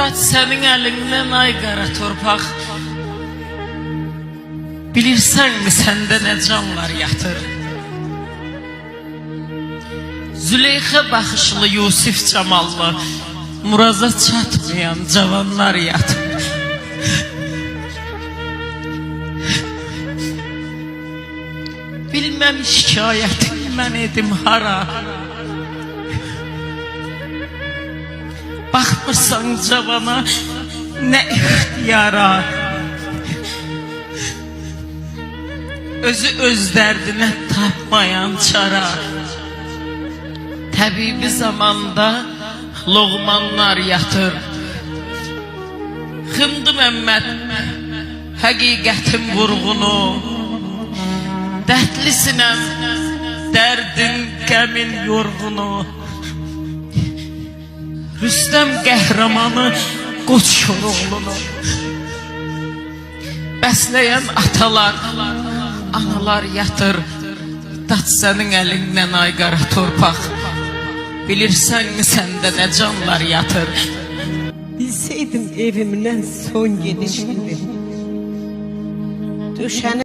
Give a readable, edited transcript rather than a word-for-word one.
Daç sənin əlindən ay qara torpaq. Bilirsənmi səndə nə canlar yatır? Züleyxa baxışlı Yusif Camallı, Muraza çatmayan cavanlar yatır. Bilməm şikayətini mən edim hara. Baxmırsan cavana nə ixtiyara. Özü öz dərdinə tapmayan çara. Təbibi zamanda loğmanlar yatır. Xındı Məmməd həqiqətin vurğunu. Dərdli sinəm, dərdin, qəmin yorğunu. Rüstəm qəhrəmanı Qoç Koroğlunu. Bəsləyən atalar, analar yatır. Daç sənin əlindən ay qara torpaq. Bilirsənmi səndə nə canlar yatır? Bilseydim evimdən son gedişimdir. Düşəni